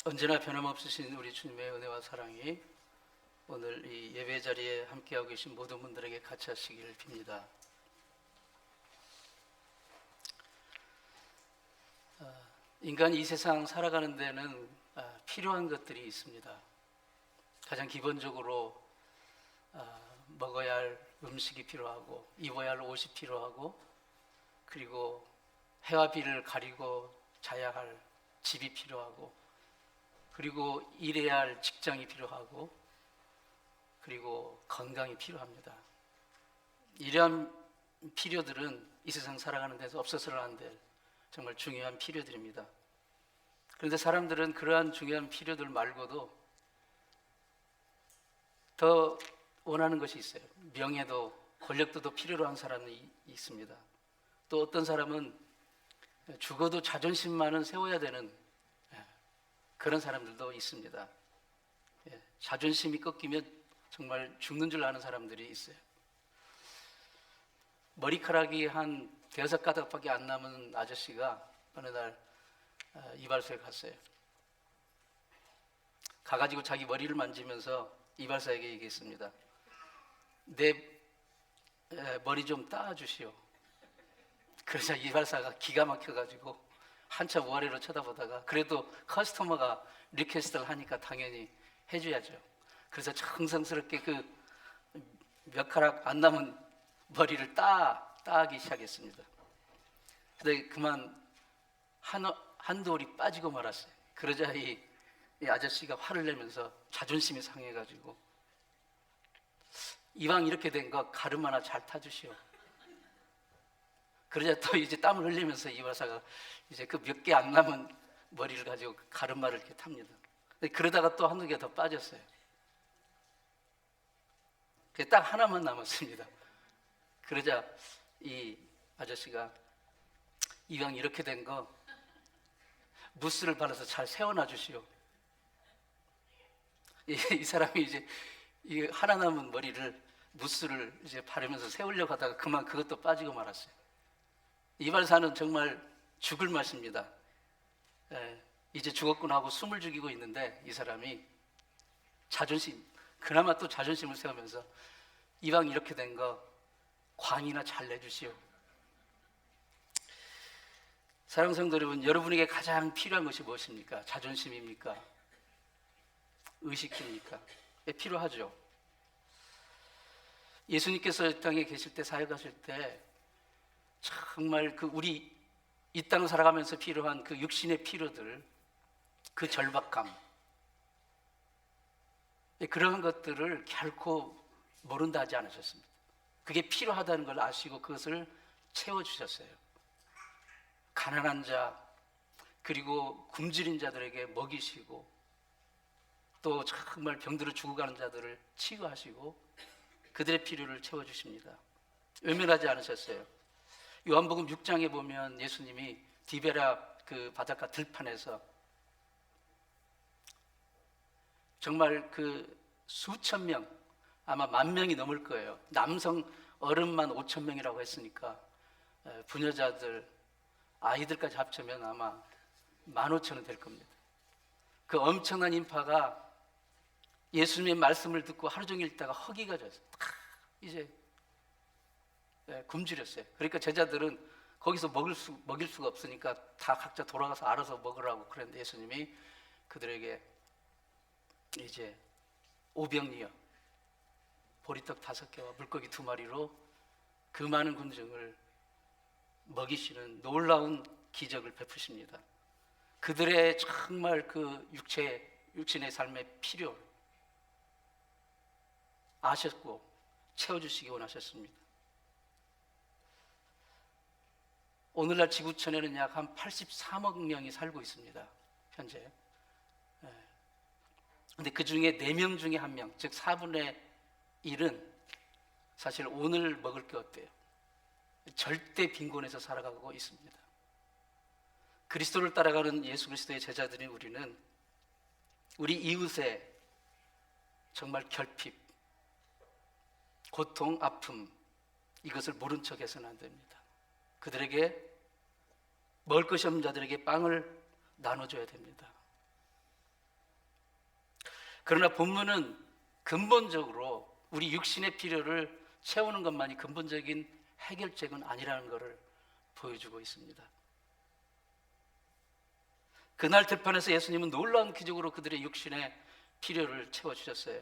언제나 변함없으신 우리 주님의 은혜와 사랑이 오늘 이 예배 자리에 함께하고 계신 모든 분들에게 같이 하시기를 빕니다. 인간이 이 세상 살아가는 데는 필요한 것들이 있습니다. 가장 기본적으로 먹어야 할 음식이 필요하고, 입어야 할 옷이 필요하고, 그리고 해와 비를 가리고 자야 할 집이 필요하고, 그리고 일해야 할 직장이 필요하고, 그리고 건강이 필요합니다. 이러한 필요들은 이 세상 살아가는 데서 없어서는 안 될 정말 중요한 필요들입니다. 그런데 사람들은 그러한 중요한 필요들 말고도 더 원하는 것이 있어요. 명예도 권력도 더 필요로 한 사람이 있습니다. 또 어떤 사람은 죽어도 자존심만은 세워야 되는 그런 사람들도 있습니다. 자존심이 꺾이면 정말 죽는 줄 아는 사람들이 있어요. 머리카락이 한 대여섯 가닥밖에 안 남은 아저씨가 어느 날 이발소에 갔어요. 가가지고 자기 머리를 만지면서 이발사에게 얘기했습니다. 내 머리 좀 따주시오. 그러자 이발사가 기가 막혀가지고 한참 우아래로 쳐다보다가 그래도 커스터머가 리퀘스트를 하니까 당연히 해줘야죠. 그래서 정성스럽게 그 몇 가락 안 남은 머리를 따기 시작했습니다. 근데 그만 한 돌이 빠지고 말았어요. 그러자 이 아저씨가 화를 내면서 자존심이 상해가지고 이왕 이렇게 된 거 가름 하나 잘 타주시오. 그러자 또 이제 땀을 흘리면서 이발사가 이제 그 몇 개 안 남은 머리를 가지고 가르마를 이렇게 탑니다. 그러다가 또 한두 개 더 빠졌어요. 딱 하나만 남았습니다. 그러자 이 아저씨가 이왕 이렇게 된 거 무스를 발라서 잘 세워놔 주시오. 이 사람이 이제 이 하나 남은 머리를 무스를 이제 바르면서 세우려고 하다가 그만 그것도 빠지고 말았어요. 이발사는 정말 죽을 맛입니다. 이제 죽었구나 하고 숨을 죽이고 있는데 이 사람이 그나마 또 자존심을 세우면서 이왕 이렇게 된 거 광이나 잘 내주시오. 사랑하는 성도 여러분, 여러분에게 가장 필요한 것이 무엇입니까? 자존심입니까? 의식입니까? 필요하죠. 예수님께서 이 땅에 계실 때, 사역하실 때 정말 우리 이 땅을 살아가면서 필요한 그 육신의 필요들, 그 절박감, 그런 것들을 결코 모른다 하지 않으셨습니다. 그게 필요하다는 걸 아시고 그것을 채워주셨어요. 가난한 자, 그리고 굶주린 자들에게 먹이시고 또 정말 병들어 죽어가는 자들을 치유하시고 그들의 필요를 채워주십니다. 외면하지 않으셨어요. 요한복음 6장에 보면 예수님이 디베라 그 바닷가 들판에서 정말 그 수천 명, 아마 10,000명이 넘을 거예요. 남성 어른만 5,000명이라고 했으니까 부녀자들, 아이들까지 합치면 아마 15,000은 될 겁니다. 그 엄청난 인파가 예수님의 말씀을 듣고 하루 종일 있다가 허기가 졌어요. 이제 굶주렸어요. 그러니까 제자들은 거기서 먹일 수가 없으니까 다 각자 돌아가서 알아서 먹으라고 그랬는데 예수님이 그들에게 이제 오병이어 보리떡 5개와 물고기 2마리로 그 많은 군중을 먹이시는 놀라운 기적을 베푸십니다. 그들의 정말 그 육신의 삶의 필요를 아셨고 채워주시기 원하셨습니다. 오늘날 지구촌에는 약 한 83억 명이 살고 있습니다. 현재. 근데 그 중에 4명 중에 1명, 즉 4분의 1은 사실 오늘 먹을 게 없대요. 절대 빈곤에서 살아가고 있습니다. 그리스도를 따라가는 예수 그리스도의 제자들인 우리는 우리 이웃의 정말 결핍, 고통, 아픔 이것을 모른 척 해서는 안 됩니다. 그들에게 먹을 것이 없는 자들에게 빵을 나눠줘야 됩니다. 그러나 본문은 근본적으로 우리 육신의 필요를 채우는 것만이 근본적인 해결책은 아니라는 것을 보여주고 있습니다. 그날 들판에서 예수님은 놀라운 기적으로 그들의 육신의 필요를 채워주셨어요.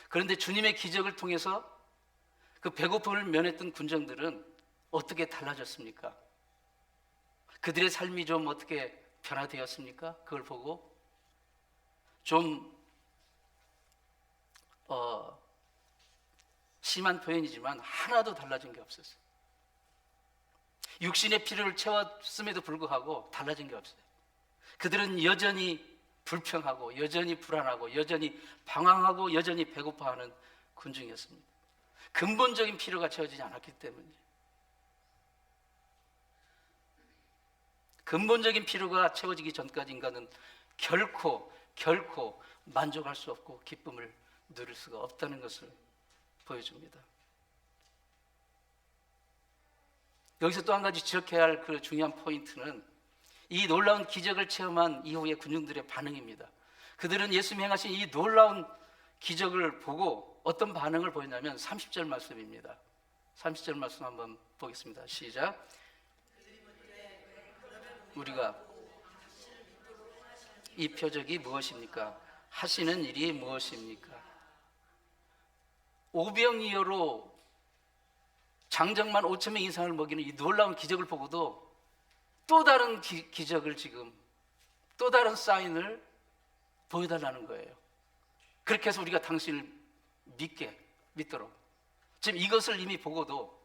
그런데 주님의 기적을 통해서 그 배고픔을 면했던 군정들은 어떻게 달라졌습니까? 그들의 삶이 좀 어떻게 변화되었습니까? 그걸 보고 좀 심한 표현이지만 하나도 달라진 게 없었어요. 육신의 필요를 채웠음에도 불구하고 달라진 게 없어요. 그들은 여전히 불평하고 여전히 불안하고 여전히 방황하고 여전히 배고파하는 군중이었습니다. 근본적인 필요가 채워지지 않았기 때문이에요. 근본적인 필요가 채워지기 전까지 인간은 결코 만족할 수 없고 기쁨을 누릴 수가 없다는 것을 보여줍니다. 여기서 또 한 가지 지적해야 할 그 중요한 포인트는 이 놀라운 기적을 체험한 이후의 군중들의 반응입니다. 그들은 예수님이 행하신 이 놀라운 기적을 보고 어떤 반응을 보였냐면 30절 말씀입니다. 30절 말씀 한번 보겠습니다. 시작. 우리가 이 표적이 무엇입니까? 하시는 일이 무엇입니까? 오병이어로 장정만 5천 명 이상을 먹이는 이 놀라운 기적을 보고도 또 다른 기적을 지금 또 다른 사인을 보여달라는 거예요. 그렇게 해서 우리가 당신을 믿도록. 지금 이것을 이미 보고도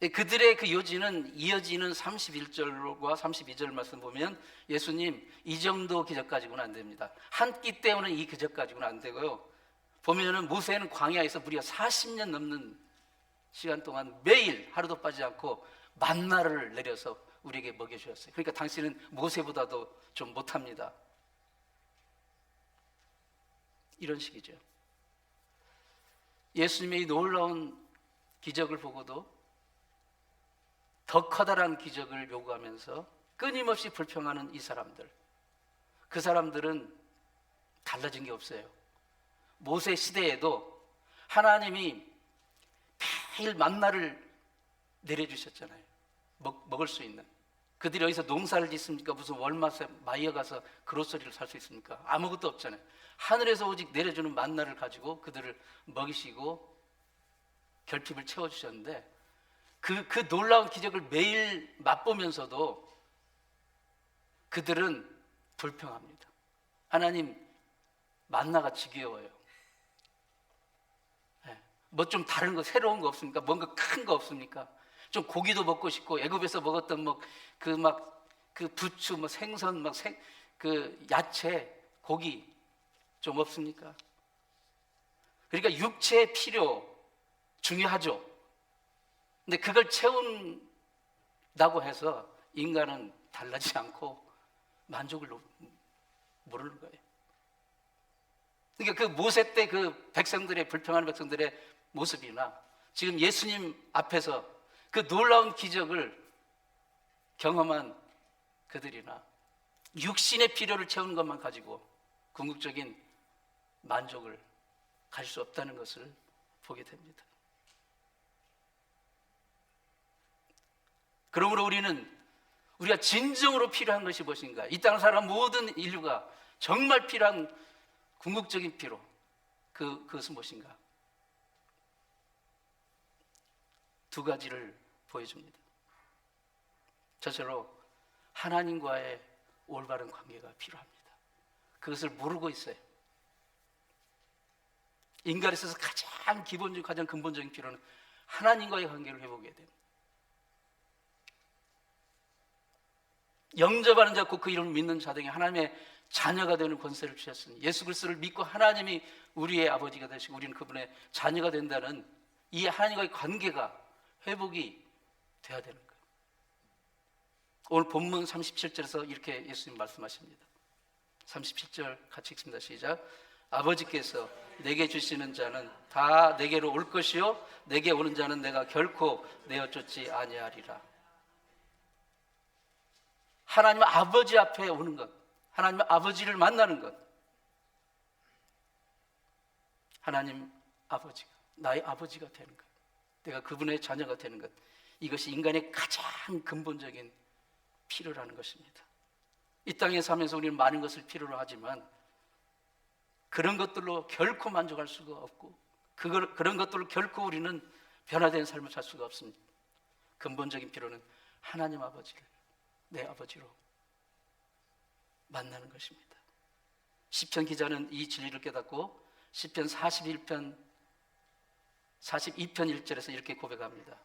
그들의 그 요지는 이어지는 31절과 32절 말씀 보면 예수님 이 정도 기적 가지고는 안 됩니다. 한 끼 때우는 이 기적 가지고는 안 되고요. 보면은 모세는 광야에서 무려 40년 넘는 시간 동안 매일 하루도 빠지지 않고 만나를 내려서 우리에게 먹여주셨어요. 그러니까 당신은 모세보다도 좀 못합니다. 이런 식이죠. 예수님의 이 놀라운 기적을 보고도 더 커다란 기적을 요구하면서 끊임없이 불평하는 이 사람들, 그 사람들은 달라진 게 없어요. 모세 시대에도 하나님이 매일 만나를 내려주셨잖아요. 먹을 수 있는. 그들이 어디서 농사를 짓습니까? 무슨 월마트에 마이어 가서 그로서리를 살 수 있습니까? 아무것도 없잖아요. 하늘에서 오직 내려주는 만나를 가지고 그들을 먹이시고 결핍을 채워주셨는데 그 놀라운 기적을 매일 맛보면서도 그들은 불평합니다. 하나님, 만나가 지겨워요. 뭐 좀 다른 거, 새로운 거 없습니까? 뭔가 큰 거 없습니까? 좀 고기도 먹고 싶고, 애굽에서 먹었던 그 부추, 생선, 그 야채, 고기 좀 없습니까? 그러니까 육체의 필요 중요하죠. 근데 그걸 채운다고 해서 인간은 달라지지 않고 만족을 모르는 거예요. 그러니까 그 모세 때 그 백성들의 불평하는 백성들의 모습이나 지금 예수님 앞에서 그 놀라운 기적을 경험한 그들이나 육신의 필요를 채우는 것만 가지고 궁극적인 만족을 가질 수 없다는 것을 보게 됩니다. 그러므로 우리가 진정으로 필요한 것이 무엇인가? 이 땅을 살아가는 모든 인류가 정말 필요한 궁극적인 필요, 그것은 무엇인가? 두 가지를 보여줍니다. 첫째로 하나님과의 올바른 관계가 필요합니다. 그것을 모르고 있어요. 인간에 있어서 가장 기본적이고 가장 근본적인 필요는 하나님과의 관계를 회복해야 됩니다. 영접하는 자, 곧 그 이름을 믿는 자등에 하나님의 자녀가 되는 권세를 주셨으니 예수 그리스도를 믿고 하나님이 우리의 아버지가 되시고 우리는 그분의 자녀가 된다는 이 하나님과의 관계가 회복이 돼야 되는 거예요. 오늘 본문 37절에서 이렇게 예수님 말씀하십니다. 37절 같이 읽습니다. 시작. 아버지께서 내게 주시는 자는 다 내게로 올 것이요 내게 오는 자는 내가 결코 내어 쫓지 아니하리라. 하나님 아버지 앞에 오는 것, 하나님 아버지를 만나는 것, 하나님 아버지가 나의 아버지가 되는 것, 내가 그분의 자녀가 되는 것, 이것이 인간의 가장 근본적인 필요라는 것입니다. 이 땅에 살면서 우리는 많은 것을 필요로 하지만 그런 것들로 결코 만족할 수가 없고 그런 것들로 결코 우리는 변화된 삶을 살 수가 없습니다. 근본적인 필요는 하나님 아버지를 내 아버지로 만나는 것입니다. 시편 기자는 이 진리를 깨닫고 시편 42편 1절에서 이렇게 고백합니다.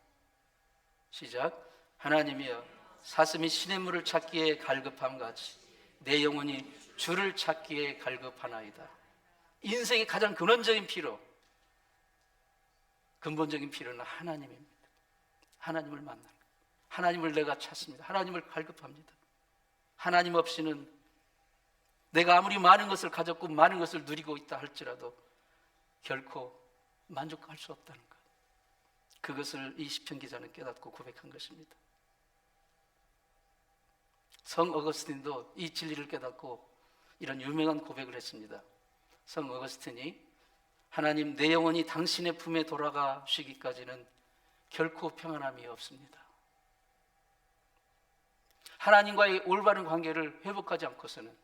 시작. 하나님이여, 사슴이 시냇물을 찾기에 갈급함 같이 내 영혼이 주를 찾기에 갈급하나이다. 인생의 가장 근원적인 필요, 근본적인 필요는 하나님입니다. 하나님을 만나는 것, 하나님을 내가 찾습니다. 하나님을 갈급합니다. 하나님 없이는 내가 아무리 많은 것을 가졌고 많은 것을 누리고 있다 할지라도 결코 만족할 수 없다는 것, 그것을 이 시편 기자는 깨닫고 고백한 것입니다. 성 어거스틴도 이 진리를 깨닫고 이런 유명한 고백을 했습니다. 성 어거스틴이 하나님, 내 영혼이 당신의 품에 돌아가 쉬기까지는 결코 평안함이 없습니다. 하나님과의 올바른 관계를 회복하지 않고서는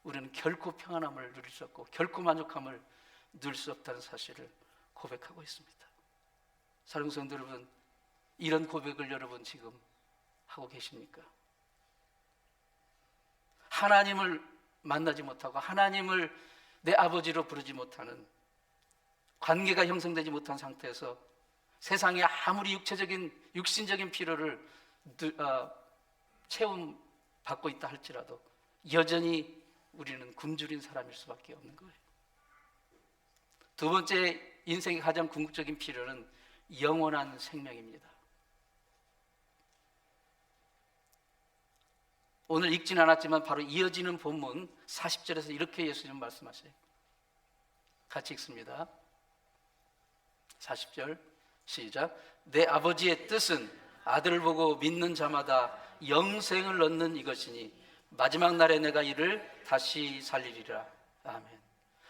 우리는 결코 평안함을 누릴 수 없고 결코 만족함을 누릴 수 없다는 사실을 고백하고 있습니다. 사랑하는 성도 여러분, 이런 고백을 여러분 지금 하고 계십니까? 하나님을 만나지 못하고 하나님을 내 아버지로 부르지 못하는, 관계가 형성되지 못한 상태에서 세상에 아무리 육신적인 필요를 채움받고 있다 할지라도 여전히 우리는 굶주린 사람일 수밖에 없는 거예요. 두 번째, 인생의 가장 궁극적인 필요는 영원한 생명입니다. 오늘 읽진 않았지만 바로 이어지는 본문 40절에서 이렇게 예수님 말씀하세요. 같이 읽습니다. 40절 시작. 내 아버지의 뜻은 아들을 보고 믿는 자마다 영생을 얻는 이것이니 마지막 날에 내가 이를 다시 살리리라. 아멘.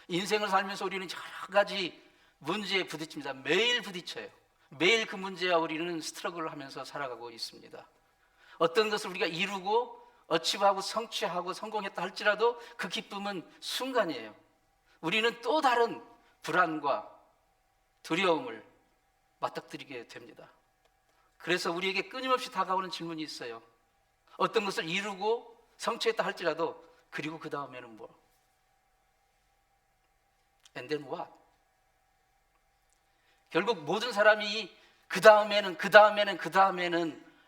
인생을 살면서 우리는 여러 가지 문제에 부딪힙니다. 매일 부딪혀요. 매일 그 문제와 우리는 스트러글을 하면서 살아가고 있습니다. 어떤 것을 우리가 이루고 어치브하고 성취하고 성공했다 할지라도 그 기쁨은 순간이에요. 우리는 또 다른 불안과 두려움을 맞닥뜨리게 됩니다. 그래서 우리에게 끊임없이 다가오는 질문이 있어요. 어떤 것을 이루고 성취했다 할지라도 그리고 그 다음에는 뭐? And then what? 결국 모든 사람이 그 다음에는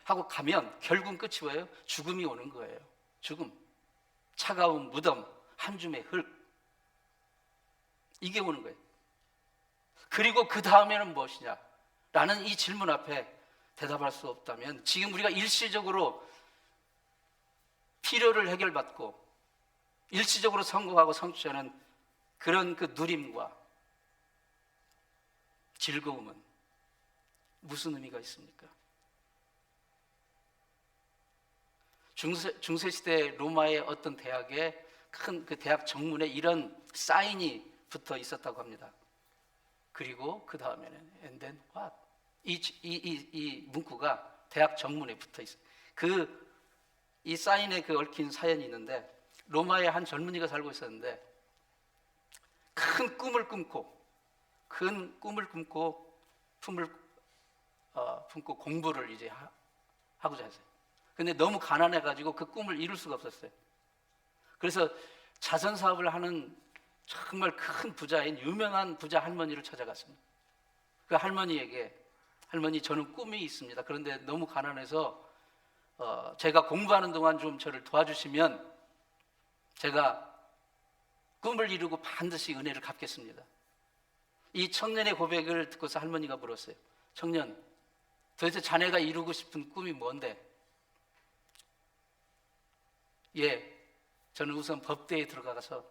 하고 가면 결국은 끝이 뭐예요? 죽음이 오는 거예요. 죽음, 차가운 무덤, 한 줌의 흙, 이게 오는 거예요. 그리고 그 다음에는 무엇이냐? 라는 이 질문 앞에 대답할 수 없다면 지금 우리가 일시적으로 필요를 해결받고 일시적으로 성공하고 성취하는 그런 그 누림과 즐거움은 무슨 의미가 있습니까? 중세시대 로마의 어떤 대학에 큰 그 대학 정문에 이런 사인이 붙어 있었다고 합니다. 그리고 그 다음에는 and then what? 이 문구가 대학 정문에 붙어 있어요. 이 사인에 얽힌 사연이 있는데, 로마의 한 젊은이가 살고 있었는데 큰 꿈을 품고 공부를 이제 하고자 했어요. 근데 너무 가난해가지고 그 꿈을 이룰 수가 없었어요. 그래서 자선 사업을 하는 정말 큰 부자인 유명한 부자 할머니를 찾아갔습니다. 그 할머니에게, 할머니, 저는 꿈이 있습니다. 그런데 너무 가난해서 제가 공부하는 동안 좀 저를 도와주시면 제가 꿈을 이루고 반드시 은혜를 갚겠습니다. 이 청년의 고백을 듣고서 할머니가 물었어요. 청년, 도대체 자네가 이루고 싶은 꿈이 뭔데? 예, 저는 우선 법대에 들어가서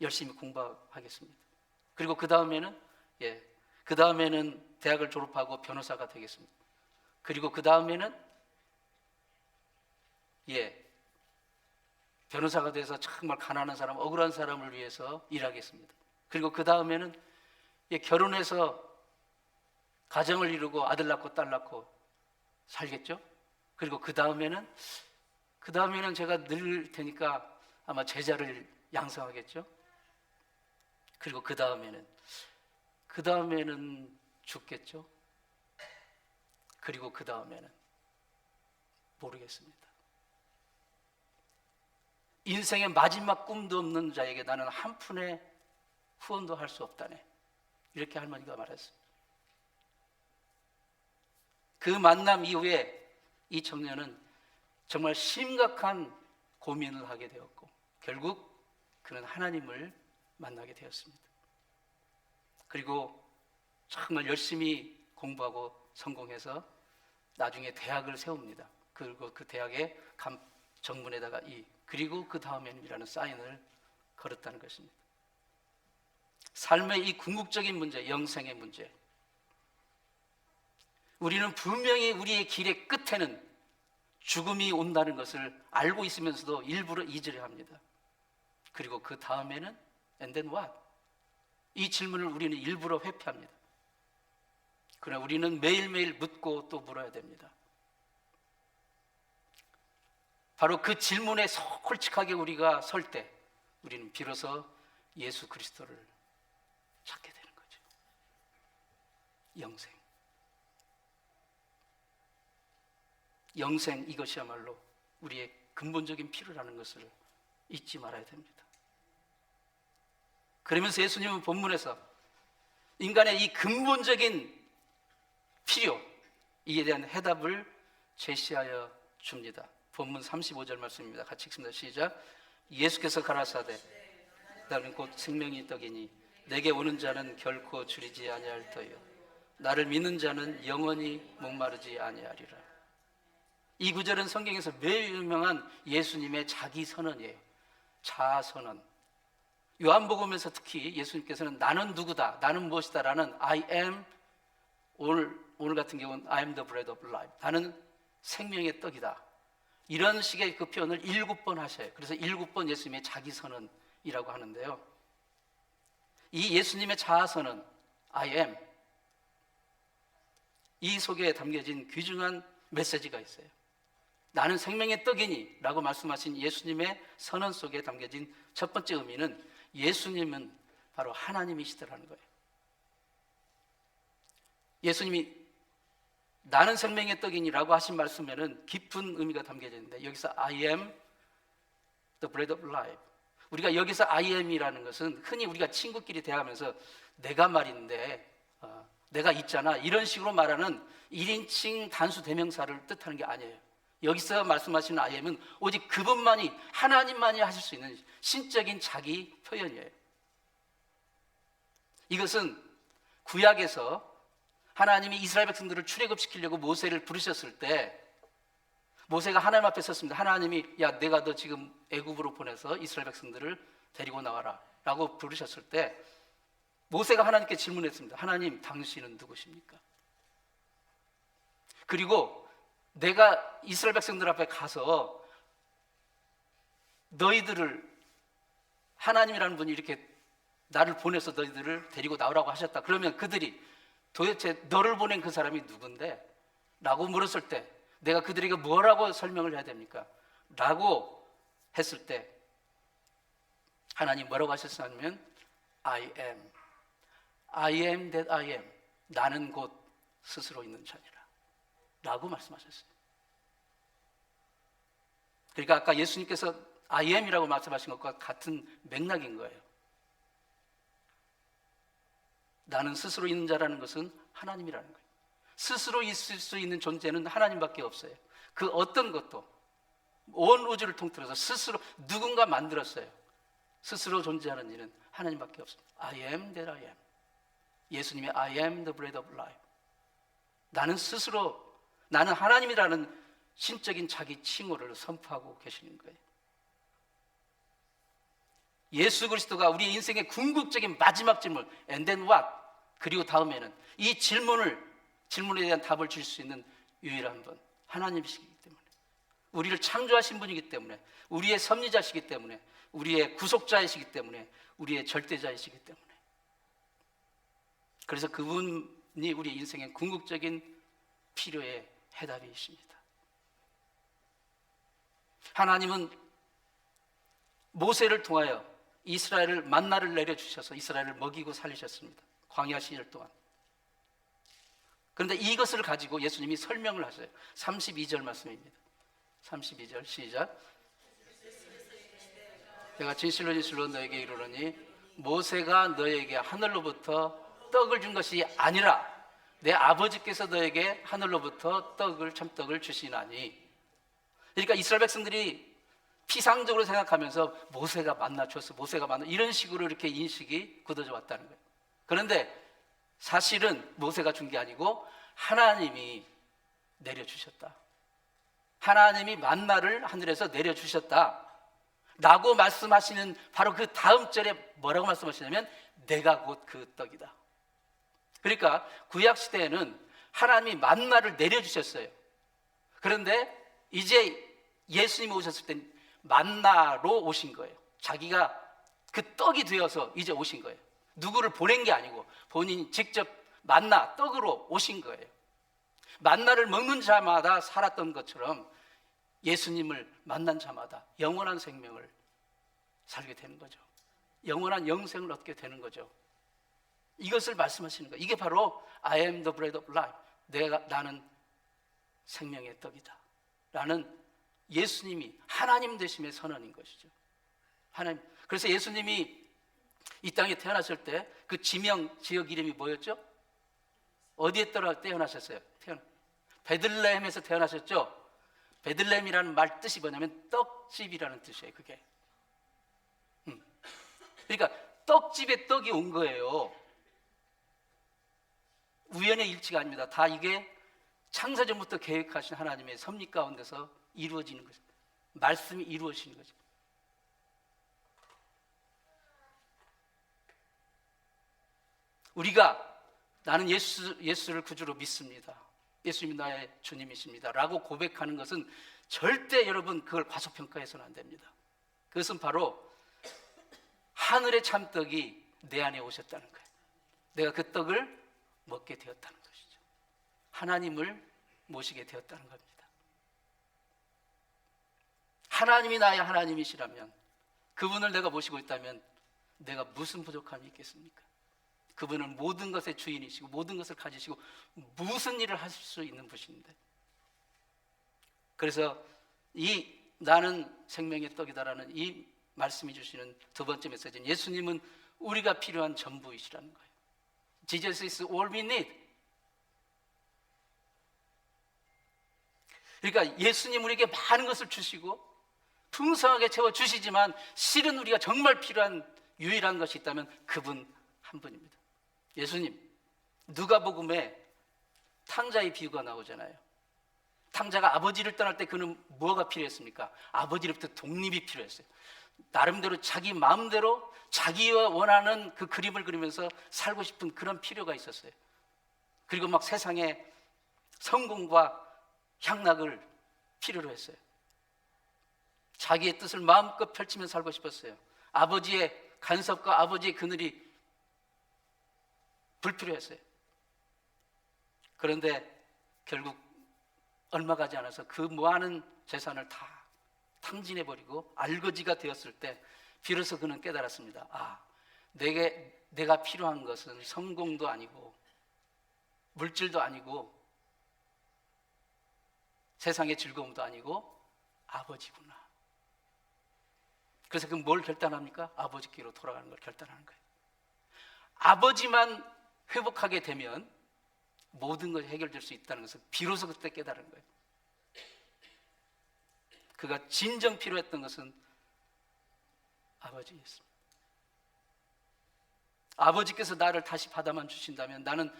열심히 공부하겠습니다. 그리고 그 다음에는 대학을 졸업하고 변호사가 되겠습니다. 그리고 그 다음에는 변호사가 돼서 정말 가난한 사람, 억울한 사람을 위해서 일하겠습니다. 그리고 그 다음에는 결혼해서 가정을 이루고 아들 낳고 딸 낳고 살겠죠. 그리고 그 다음에는 제가 늙을 테니까 아마 제자를 양성하겠죠. 그리고 그 다음에는 죽겠죠. 그리고 그 다음에는 모르겠습니다. 인생의 마지막 꿈도 없는 자에게 나는 한 푼의 후원도 할 수 없다네. 이렇게 할머니가 말했습니다. 그 만남 이후에 이 청년은 정말 심각한 고민을 하게 되었고 결국 그는 하나님을 만나게 되었습니다. 그리고 정말 열심히 공부하고 성공해서 나중에 대학을 세웁니다. 그리고 그 대학의 정문에다가 그리고 그 다음에는이라는 사인을 걸었다는 것입니다. 삶의 이 궁극적인 문제, 영생의 문제, 우리는 분명히 우리의 길의 끝에는 죽음이 온다는 것을 알고 있으면서도 일부러 잊으려 합니다. 그리고 그 다음에는 and then what? 이 질문을 우리는 일부러 회피합니다. 그러나 우리는 매일매일 묻고 또 물어야 됩니다. 바로 그 질문에 솔직하게 우리가 설 때 우리는 비로소 예수 그리스도를 찾게 되는 거죠. 영생, 이것이야말로 우리의 근본적인 필요라는 것을 잊지 말아야 됩니다. 그러면서 예수님은 본문에서 인간의 이 근본적인 필요, 이에 대한 해답을 제시하여 줍니다. 본문 35절 말씀입니다. 같이 읽습니다. 시작. 예수께서 가라사대 나는 곧 생명의 떡이니 내게 오는 자는 결코 줄이지 아니할 터요 나를 믿는 자는 영원히 목마르지 아니하리라. 이 구절은 성경에서 매우 유명한 예수님의 자기 선언이에요. 자아 선언. 요한복음에서 특히 예수님께서는 나는 누구다, 나는 무엇이다 라는 I am, 오늘 같은 경우는 I am the bread of life, 나는 생명의 떡이다, 이런 식의 그 표현을 7번 하셔요. 그래서 7번 예수님의 자기 선언이라고 하는데요, 이 예수님의 자아 선언 I am, 이 속에 담겨진 귀중한 메시지가 있어요. 나는 생명의 떡이니 라고 말씀하신 예수님의 선언 속에 담겨진 첫 번째 의미는 예수님은 바로 하나님이시더라는 거예요. 예수님이 나는 생명의 떡이니 라고 하신 말씀에는 깊은 의미가 담겨져 있는데, 여기서 I am the bread of life, 우리가 여기서 I am이라는 것은 흔히 우리가 친구끼리 대화하면서 내가 말인데 내가 있잖아 이런 식으로 말하는 1인칭 단수 대명사를 뜻하는 게 아니에요. 여기서 말씀하시는 I am은 오직 그분만이, 하나님만이 하실 수 있는 신적인 자기 표현이에요. 이것은 구약에서 하나님이 이스라엘 백성들을 출애굽시키려고 모세를 부르셨을 때 모세가 하나님 앞에 섰습니다. 하나님이 야 내가 너 지금 애굽으로 보내서 이스라엘 백성들을 데리고 나와라 라고 부르셨을 때 모세가 하나님께 질문했습니다. 하나님, 당신은 누구십니까? 그리고 내가 이스라엘 백성들 앞에 가서 너희들을, 하나님이라는 분이 이렇게 나를 보내서 너희들을 데리고 나오라고 하셨다. 그러면 그들이 도대체 너를 보낸 그 사람이 누군데? 라고 물었을 때 내가 그들에게 뭐라고 설명을 해야 됩니까? 라고 했을 때 하나님 뭐라고 하셨냐면 I am that I am, 나는 곧 스스로 있는 자니라 라고 말씀하셨어요. 그러니까 아까 예수님께서 I am이라고 말씀하신 것과 같은 맥락인 거예요. 나는 스스로 있는 자라는 것은 하나님이라는 거예요. 스스로 있을 수 있는 존재는 하나님밖에 없어요. 그 어떤 것도 온 우주를 통틀어서 스스로 누군가 만들었어요. 스스로 존재하는 이는 하나님밖에 없습니다. I am that I am. 예수님의 I am the bread of life. 나는 스스로, 나는 하나님이라는 신적인 자기 칭호를 선포하고 계시는 거예요. 예수 그리스도가 우리 인생의 궁극적인 마지막 질문 and then what? 그리고 다음에는 이 질문에 대한 답을 줄 수 있는 유일한 분 하나님이시기 때문에 우리를 창조하신 분이기 때문에, 우리의 섭리자시기 때문에, 우리의 구속자이시기 때문에, 우리의 절대자이시기 때문에. 그래서 그분이 우리 인생의 궁극적인 필요의 해답이십니다. 하나님은 모세를 통하여 이스라엘을 만나를 내려주셔서 이스라엘을 먹이고 살리셨습니다. 광야 시절 동안. 그런데 이것을 가지고 예수님이 설명을 하셔요. 32절 말씀입니다. 32절 시작. 내가 진실로 진실로 너에게 이르노니 모세가 너에게 하늘로부터 떡을 준 것이 아니라 내 아버지께서 너에게 하늘로부터 참떡을 주시나니. 그러니까 이스라엘 백성들이 피상적으로 생각하면서 모세가 만나 줬어, 모세가 만나, 이런 식으로 이렇게 인식이 굳어져 왔다는 거예요. 그런데 사실은 모세가 준 게 아니고 하나님이 내려주셨다. 하나님이 만나를 하늘에서 내려주셨다 라고 말씀하시는 바로 그 다음 절에 뭐라고 말씀하시냐면 내가 곧 그 떡이다. 그러니까 구약시대에는 하나님이 만나를 내려주셨어요. 그런데 이제 예수님이 오셨을 때 만나로 오신 거예요. 자기가 그 떡이 되어서 이제 오신 거예요. 누구를 보낸 게 아니고 본인이 직접 만나, 떡으로 오신 거예요. 만나를 먹는 자마다 살았던 것처럼 예수님을 만난 자마다 영원한 생명을 살게 되는 거죠. 영원한 영생을 얻게 되는 거죠. 이것을 말씀하시는 거예요. 이게 바로 I am the bread of life. 나는 생명의 떡이다 라는 예수님이 하나님 되심의 선언인 것이죠. 하나님. 그래서 예수님이 이 땅에 태어났을 때 그 지역 이름이 뭐였죠? 어디에 태어나셨어요? 베들레헴에서 태어나셨죠? 베들레헴이라는 말 뜻이 뭐냐면 떡집이라는 뜻이에요. 그게. 그러니까 떡집에 떡이 온 거예요. 우연의 일치가 아닙니다. 다 이게 창세전부터 계획하신 하나님의 섭리 가운데서 이루어지는 거죠. 말씀이 이루어지는 거죠. 우리가 나는 예수를 구주로 믿습니다. 예수님이 나의 주님이십니다 라고 고백하는 것은 절대 여러분 그걸 과소평가해서는 안 됩니다. 그것은 바로 하늘의 참떡이 내 안에 오셨다는 거예요. 내가 그 떡을 먹게 되었다는 것이죠. 하나님을 모시게 되었다는 겁니다. 하나님이 나의 하나님이시라면, 그분을 내가 모시고 있다면 내가 무슨 부족함이 있겠습니까? 그분은 모든 것의 주인이시고 모든 것을 가지시고 무슨 일을 하실 수 있는 분인데. 그래서 이 나는 생명의 떡이다라는 이 말씀이 주시는 두 번째 메시지는 예수님은 우리가 필요한 전부이시라는 거예요. Jesus is all we need. 그러니까 예수님 우리에게 많은 것을 주시고 풍성하게 채워주시지만 실은 우리가 정말 필요한 유일한 것이 있다면 그분 한 분입니다. 예수님. 누가복음에 탕자의 비유가 나오잖아요. 탕자가 아버지를 떠날 때 그는 뭐가 필요했습니까? 아버지로부터 독립이 필요했어요. 나름대로 자기 마음대로 자기와 원하는 그 그림을 그리면서 살고 싶은 그런 필요가 있었어요. 그리고 막 세상에 성공과 향락을 필요로 했어요. 자기의 뜻을 마음껏 펼치며 살고 싶었어요. 아버지의 간섭과 아버지의 그늘이 불필요했어요. 그런데 결국 얼마 가지 않아서 그 많은 재산을 다 탕진해버리고 알거지가 되었을 때 비로소 그는 깨달았습니다. 아, 내가 필요한 것은 성공도 아니고 물질도 아니고 세상의 즐거움도 아니고 아버지구나. 그래서 그 뭘 결단합니까? 아버지께로 돌아가는 걸 결단하는 거예요. 아버지만 회복하게 되면 모든 것이 해결될 수 있다는 것을 비로소 그때 깨달은 거예요. 그가 진정 필요했던 것은 아버지였습니다. 아버지께서 나를 다시 받아만 주신다면 나는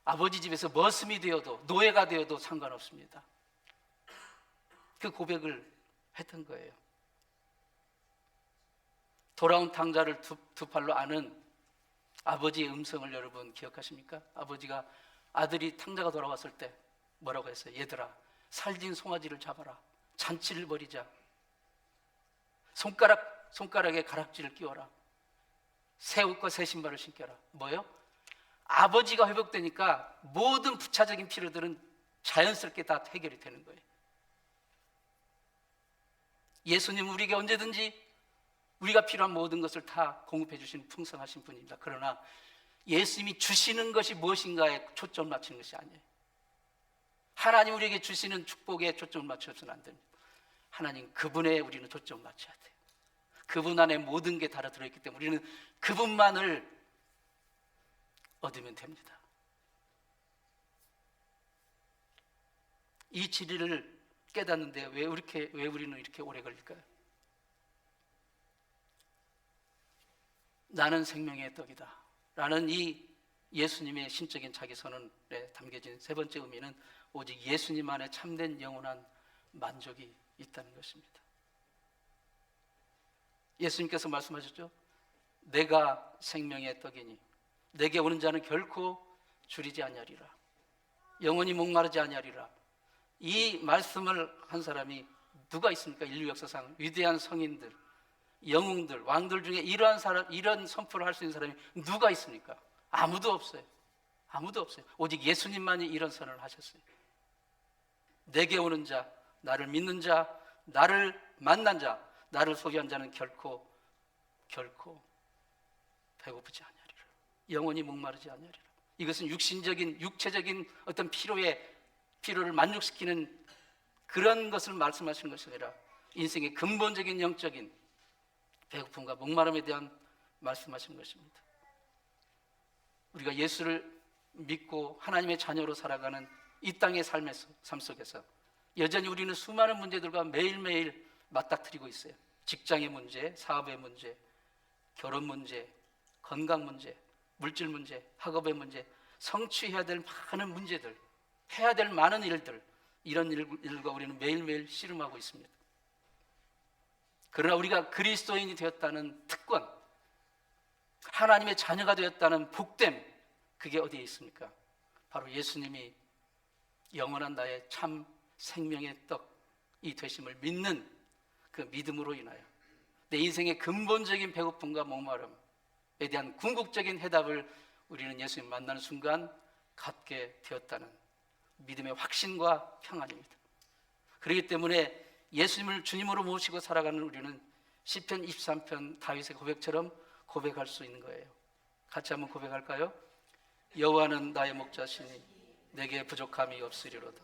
아버지 집에서 머슴이 되어도 노예가 되어도 상관없습니다. 그 고백을 했던 거예요. 돌아온 탕자를 두 팔로 안은 아버지의 음성을 여러분 기억하십니까? 아버지가 아들이 탕자가 돌아왔을 때 뭐라고 했어요? 얘들아, 살진 송아지를 잡아라. 잔치를 벌이자. 손가락에 가락지를 끼워라. 새 옷과 새 신발을 신겨라. 뭐요? 아버지가 회복되니까 모든 부차적인 필요들은 자연스럽게 다 해결이 되는 거예요. 예수님은 우리에게 언제든지 우리가 필요한 모든 것을 다 공급해 주시는 풍성하신 분입니다. 그러나 예수님이 주시는 것이 무엇인가에 초점을 맞추는 것이 아니에요. 하나님 우리에게 주시는 축복에 초점을 맞춰서는 안 됩니다. 하나님 그분에 우리는 초점을 맞춰야 돼요. 그분 안에 모든 게 다 들어있기 때문에 우리는 그분만을 얻으면 됩니다. 이 진리를 깨닫는데 왜 우리는 이렇게 오래 걸릴까요? 나는 생명의 떡이다 라는 이 예수님의 신적인 자기선언에 담겨진 세 번째 의미는 오직 예수님 안에 참된 영원한 만족이 있다는 것입니다. 예수님께서 말씀하셨죠. 내가 생명의 떡이니 내게 오는 자는 결코 줄이지 아니하리라. 영원히 목마르지 아니하리라. 이 말씀을 한 사람이 누가 있습니까? 인류 역사상 위대한 성인들, 영웅들, 왕들 중에 이런 선포를 할 수 있는 사람이 누가 있습니까? 아무도 없어요. 아무도 없어요. 오직 예수님만이 이런 선언을 하셨어요. 내게 오는 자, 나를 믿는 자, 나를 만난 자, 나를 소유한 자는 결코 배고프지 아니하리라. 영원히 목마르지 아니하리라. 이것은 육체적인 어떤 피로를 만족시키는 그런 것을 말씀하시는 것이 아니라 인생의 근본적인 영적인 배고픔과 목마름에 대한 말씀하시는 것입니다. 우리가 예수를 믿고 하나님의 자녀로 살아가는 이 땅의 삶 속에서 여전히 우리는 수많은 문제들과 매일매일 맞닥뜨리고 있어요. 직장의 문제, 사업의 문제, 결혼 문제, 건강 문제, 물질 문제, 학업의 문제, 성취해야 될 많은 문제들, 해야 될 많은 일들, 이런 일과 우리는 매일매일 씨름하고 있습니다. 그러나 우리가 그리스도인이 되었다는 특권, 하나님의 자녀가 되었다는 복됨, 그게 어디에 있습니까? 바로 예수님이 영원한 나의 참 생명의 떡이 되심을 믿는 그 믿음으로 인하여 내 인생의 근본적인 배고픔과 목마름에 대한 궁극적인 해답을 우리는 예수님 만나는 순간 갖게 되었다는 믿음의 확신과 평안입니다. 그렇기 때문에 예수님을 주님으로 모시고 살아가는 우리는 시편 23편 다윗의 고백처럼 고백할 수 있는 거예요. 같이 한번 고백할까요? 여호와는 나의 목자시니 내게 부족함이 없으리로다.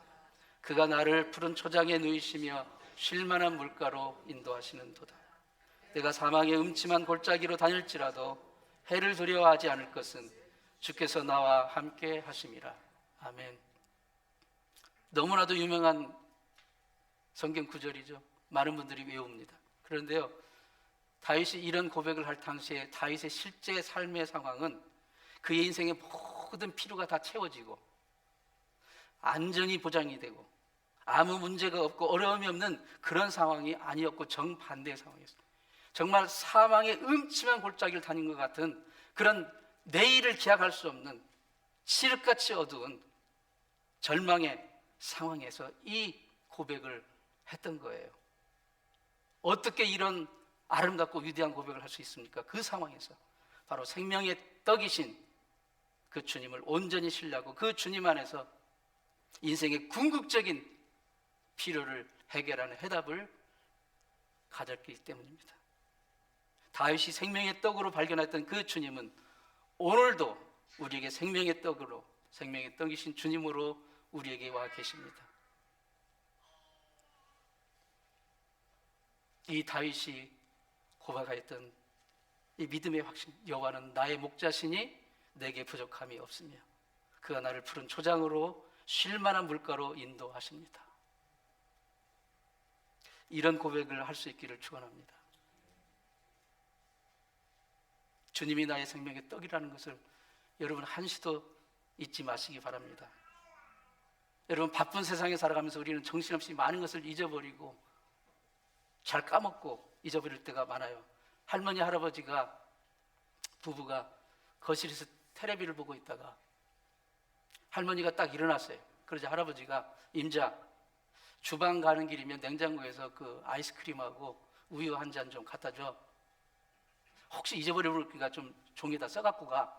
그가 나를 푸른 초장에 누이시며 쉴 만한 물가로 인도하시는도다. 내가 사망의 음침한 골짜기로 다닐지라도 해를 두려워하지 않을 것은 주께서 나와 함께 하심이라. 아멘. 너무나도 유명한 성경 구절이죠. 많은 분들이 외웁니다. 그런데요, 다윗이 이런 고백을 할 당시에 다윗의 실제 삶의 상황은 그의 인생의 모든 필요가 다 채워지고 안전이 보장이 되고 아무 문제가 없고 어려움이 없는 그런 상황이 아니었고 정반대의 상황이었어요. 정말 사망의 음침한 골짜기를 다닌 것 같은 그런 내일을 기약할 수 없는 칠흑같이 어두운 절망의 상황에서 이 고백을 했던 거예요. 어떻게 이런 아름답고 위대한 고백을 할 수 있습니까? 그 상황에서 바로 생명의 떡이신 그 주님을 온전히 신뢰하고 그 주님 안에서 인생의 궁극적인 필요를 해결하는 해답을 가졌기 때문입니다. 다윗이 생명의 떡으로 발견했던 그 주님은 오늘도 우리에게 생명의 떡으로, 생명의 떡이신 주님으로 우리에게 와 계십니다. 이 다윗이 고백하였던 이 믿음의 확신, 여호와는 나의 목자시니 내게 부족함이 없으며 그가 나를 푸른 초장으로 쉴 만한 물가로 인도하십니다. 이런 고백을 할 수 있기를 축원합니다. 주님이 나의 생명의 떡이라는 것을 여러분 한시도 잊지 마시기 바랍니다. 여러분 바쁜 세상에 살아가면서 우리는 정신없이 많은 것을 잊어버리고 잘 까먹고 잊어버릴 때가 많아요. 할머니, 할아버지가 부부가 거실에서 텔레비를 보고 있다가 할머니가 딱 일어났어요. 그러자 할아버지가 임자, 주방 가는 길이면 냉장고에서 그 아이스크림하고 우유 한 잔 좀 갖다 줘. 혹시 잊어버릴까 좀 종이에다 써갖고 가.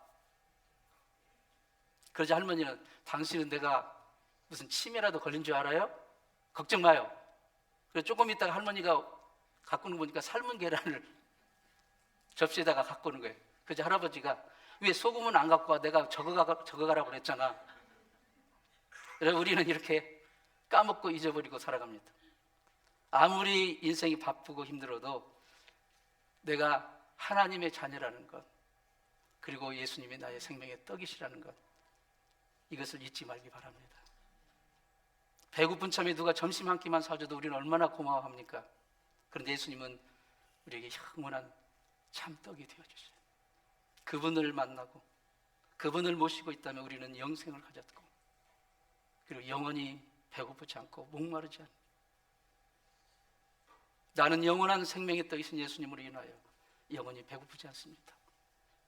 그러자 할머니는 당신은 내가 무슨 치매라도 걸린 줄 알아요? 걱정 마요. 그래서 조금 있다가 할머니가 갖고 오는 거 보니까 삶은 계란을 접시에다가 갖고 오는 거예요. 그래서 할아버지가 왜 소금은 안 갖고 와? 내가 적어가라고 그랬잖아. 그래서 우리는 이렇게 까먹고 잊어버리고 살아갑니다. 아무리 인생이 바쁘고 힘들어도 내가 하나님의 자녀라는 것, 그리고 예수님이 나의 생명의 떡이시라는 것, 이것을 잊지 말기 바랍니다. 배고픈 참에 누가 점심 한 끼만 사줘도 우리는 얼마나 고마워합니까? 그런데 예수님은 우리에게 영원한 참떡이 되어주세요. 그분을 만나고 그분을 모시고 있다면 우리는 영생을 가졌고, 그리고 영원히 배고프지 않고 목마르지 않고, 나는 영원한 생명의 떡이신 예수님으로 인하여 영원히 배고프지 않습니다.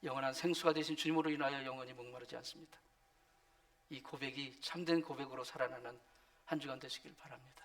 영원한 생수가 되신 주님으로 인하여 영원히 목마르지 않습니다. 이 고백이 참된 고백으로 살아나는 한 주간 되시길 바랍니다.